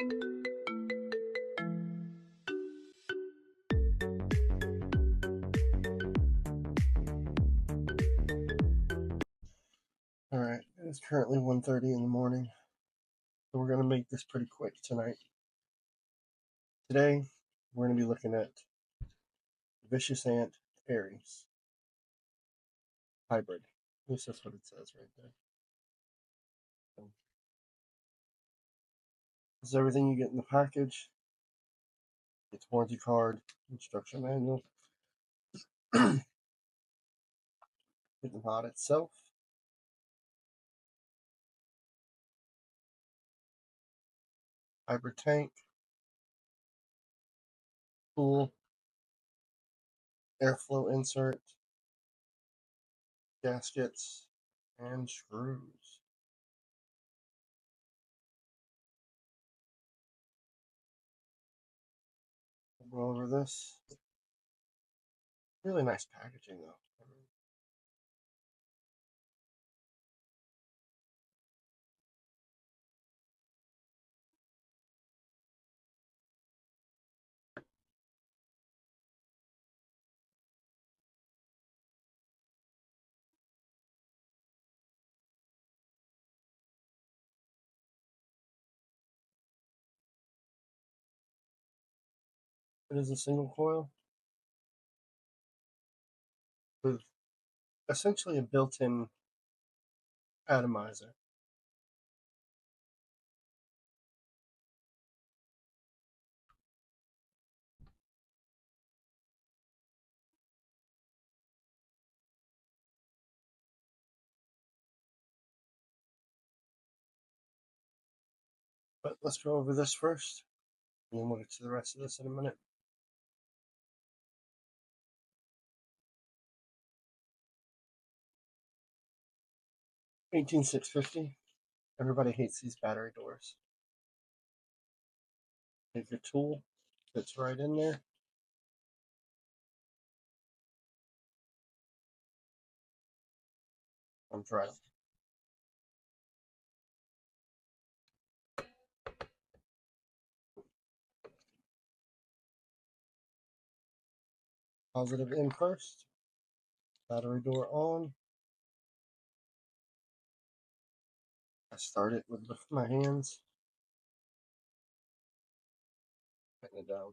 Alright, it's currently 1:30 in the morning, so we're going to make this pretty quick tonight. Today, we're going to be looking at Vicious Ant Eris Hybrid. At least that's what it says right there. So, this is everything you get in the package. It's warranty card, instruction manual, get the pod itself, hybrid tank, tool, airflow insert, gaskets, and screws. We'll go over this. Really nice packaging though. It is a single coil with essentially a built-in atomizer. But let's go over this first, and then we'll get to the rest of this in a minute. $18,650. Everybody hates these battery doors. Take your tool, fits right in there. I'm trying. Positive in first. Battery door on. I start it with my hands. Putting it down.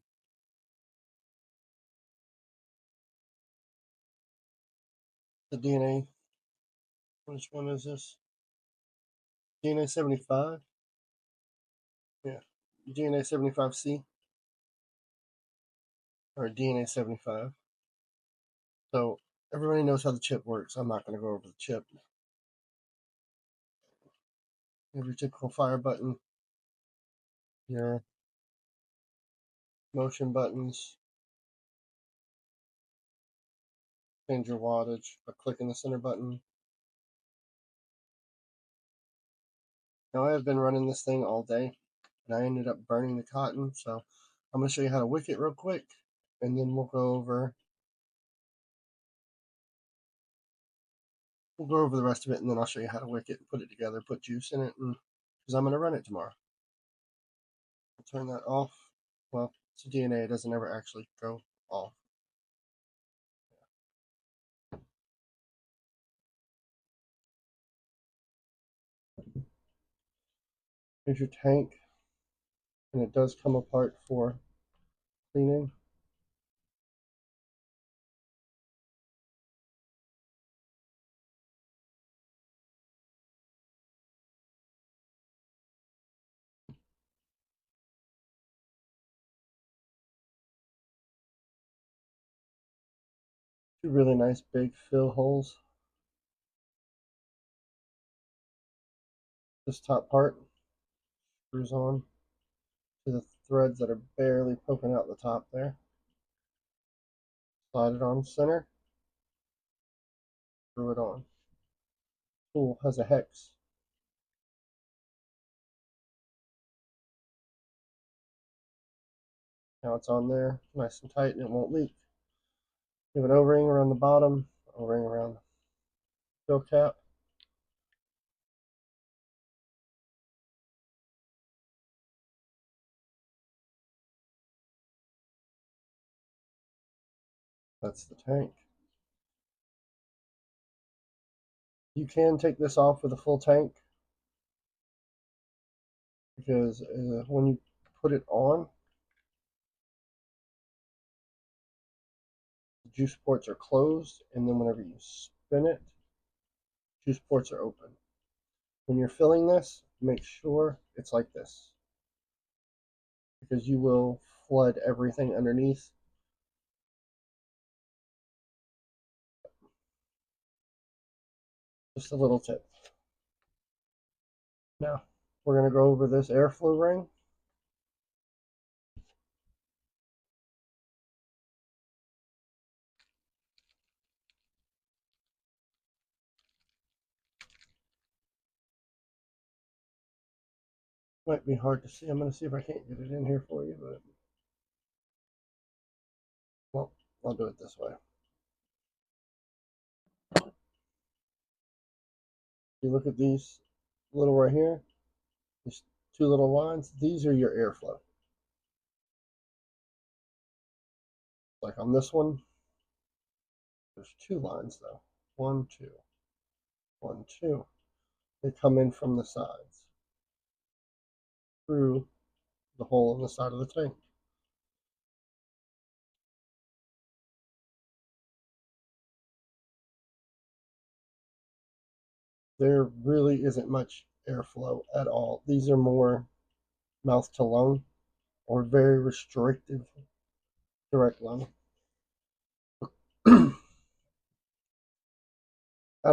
The DNA. Which one is this? DNA 75. Yeah. DNA 75C. Or DNA 75. So everybody knows how the chip works. I'm not going to go over the chip. Every typical fire button. Your motion buttons. Change your wattage by clicking the center button. Now I have been running this thing all day, and I ended up burning the cotton, so I'm going to show you how to wick it real quick, and then we'll go over the rest of it, and then I'll show you how to wick it, put it together, put juice in it, and because I'm going to run it tomorrow. I'll turn that off. Well, it's a DNA, it doesn't ever actually go off. Here's your tank, and it does come apart for cleaning. Two really nice big fill holes. This top part screws on to the threads that are barely poking out the top there. Slide it on center, screw it on. Tool has a hex. Now it's on there, nice and tight, and it won't leak. You have an O-ring around the bottom, O-ring around the fill cap. That's the tank. You can take this off with a full tank because when you put it on, the juice ports are closed, and then whenever you spin it, juice ports are open. When you're filling this, make sure it's like this because you will flood everything underneath. Just a little tip. Now, we're going to go over this airflow ring. Might be hard to see. I'm going to see if I can't get it in here for you, but well, I'll do it this way. You look at these little right here, these two little lines, these are your airflow. Like on this one, there's two lines though. One, two, one, two. They come in from the sides through the hole in the side of the tank. There really isn't much airflow at all. These are more mouth to lung or very restrictive direct lung. Out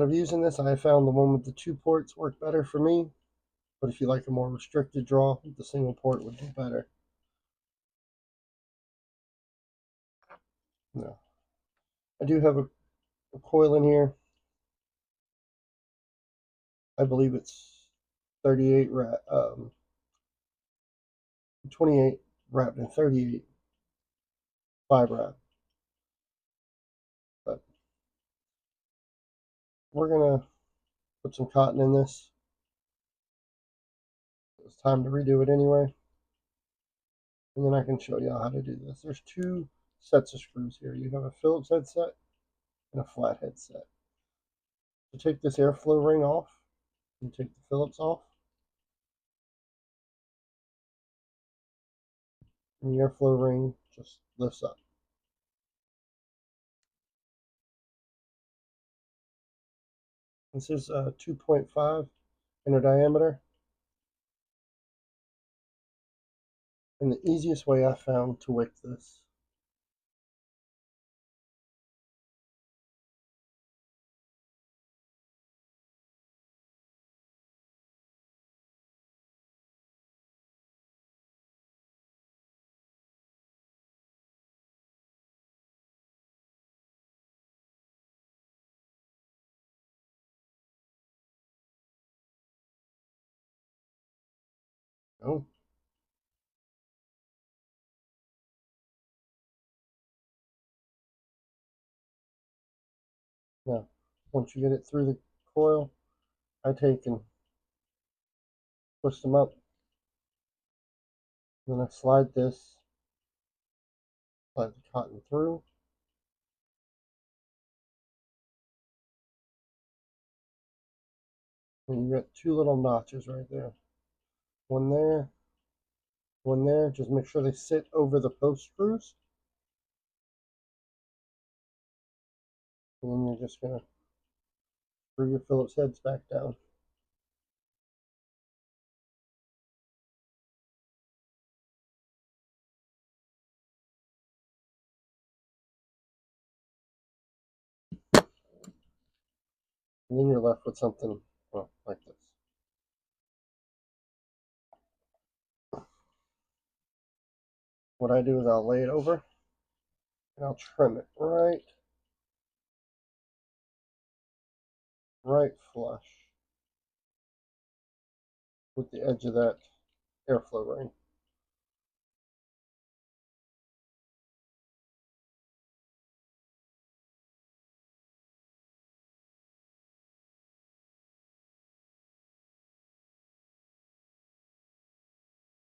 of using this, I found the one with the two ports work better for me, but if you like a more restricted draw, the single port would do better. No. I do have a coil in here. I believe it's 38 28 wrapped in 38 5 wrap. But we're gonna put some cotton in this. It's time to redo it anyway. And then I can show you how to do this. There's two sets of screws here. You have a Phillips head set and a flathead set. To take this airflow ring off, you take the Phillips off, and the airflow ring just lifts up. This is 2.5 inner diameter. And the easiest way I found to wick this oh, now once you get it through the coil, I take and twist them up. Then I slide the cotton through. And you got two little notches right there. One there, one there. Just make sure they sit over the post screws. And then you're just going to screw your Phillips heads back down. And then you're left with something, well, like this. What I do is I'll lay it over and I'll trim it right flush with the edge of that airflow ring.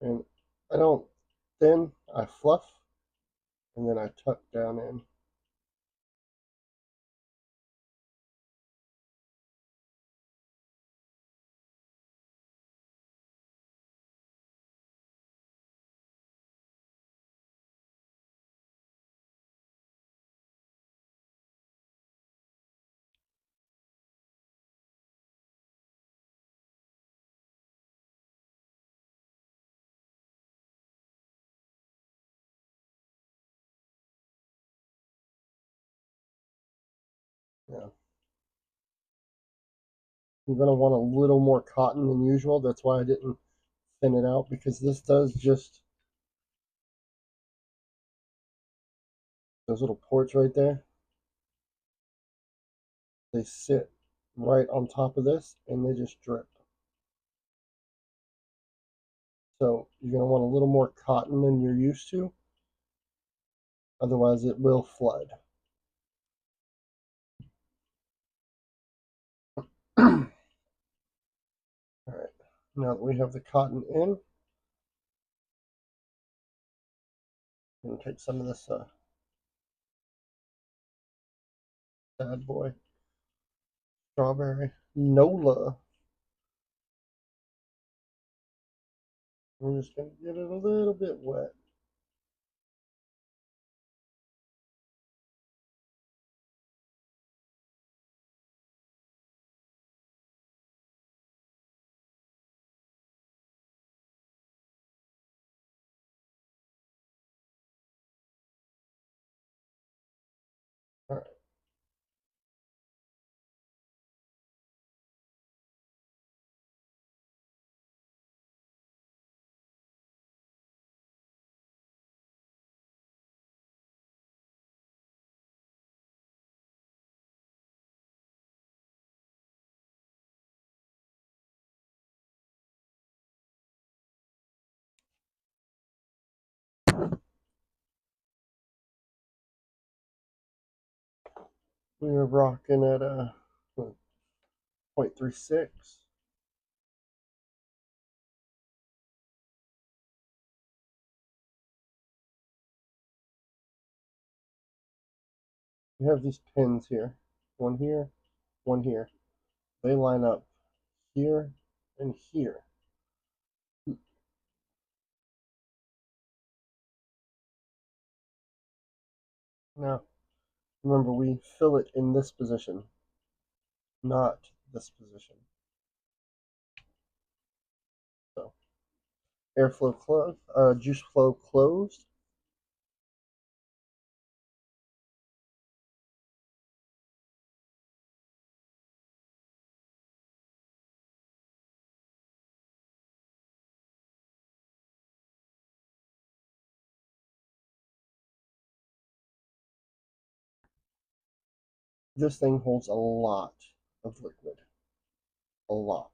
And I don't thin, I fluff, and then I tuck down in. Yeah. You're going to want a little more cotton than usual. That's why I didn't thin it out, because this does just, those little ports right there, they sit right on top of this and they just drip. So you're going to want a little more cotton than you're used to. Otherwise it will flood. All right, now that we have the cotton in, I'm going to take some of this bad boy strawberry Nola. We're just going to get it a little bit wet. All right. We are rocking at a 0.36. We have these pins here. One here, one here. They line up here and here. Now, remember, we fill it in this position, not this position. So, airflow closed, juice flow closed. This thing holds a lot of liquid. A lot.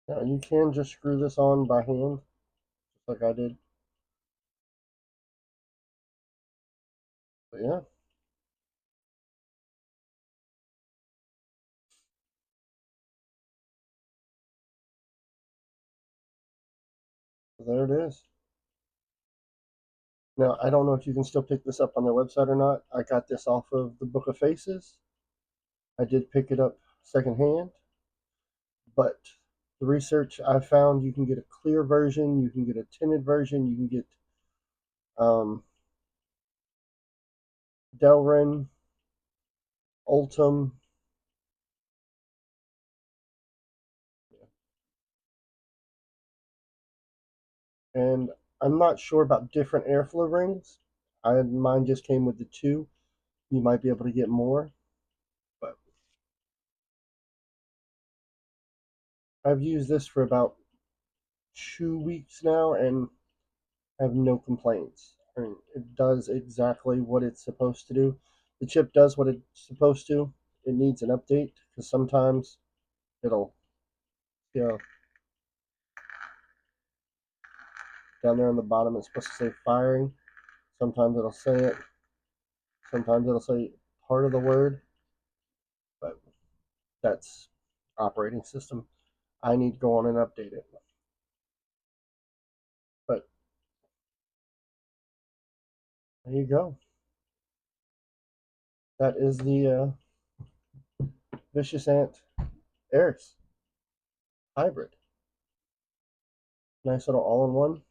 Now, you can just screw this on by hand, just like I did. But yeah. So there it is. Now, I don't know if you can still pick this up on their website or not. I got this off of the Book of Faces. I did pick it up secondhand, but the research I found, you can get a clear version, you can get a tinted version, you can get um, Delrin, Ultim. And I'm not sure about different airflow rings. Mine just came with the two. You might be able to get more, but I've used this for about 2 weeks now and have no complaints. I mean, it does exactly what it's supposed to do. The chip does what it's supposed to. It needs an update because sometimes it'll, you know, down there on the bottom it's supposed to say firing. Sometimes it'll say it. Sometimes it'll say part of the word, but that's operating system. I need to go on and update it. But there you go. That is the Vicious Ant Eris hybrid. Nice little all-in-one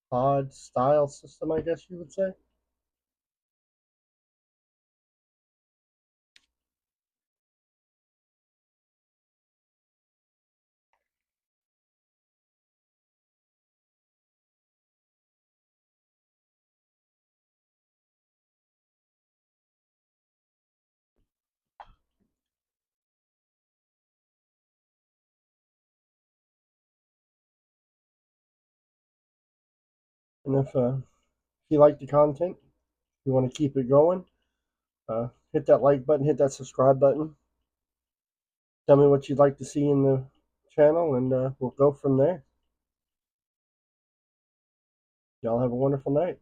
pod style system, I guess you would say. And if you like the content, you want to keep it going, hit that like button, hit that subscribe button. Tell me what you'd like to see in the channel, and we'll go from there. Y'all have a wonderful night.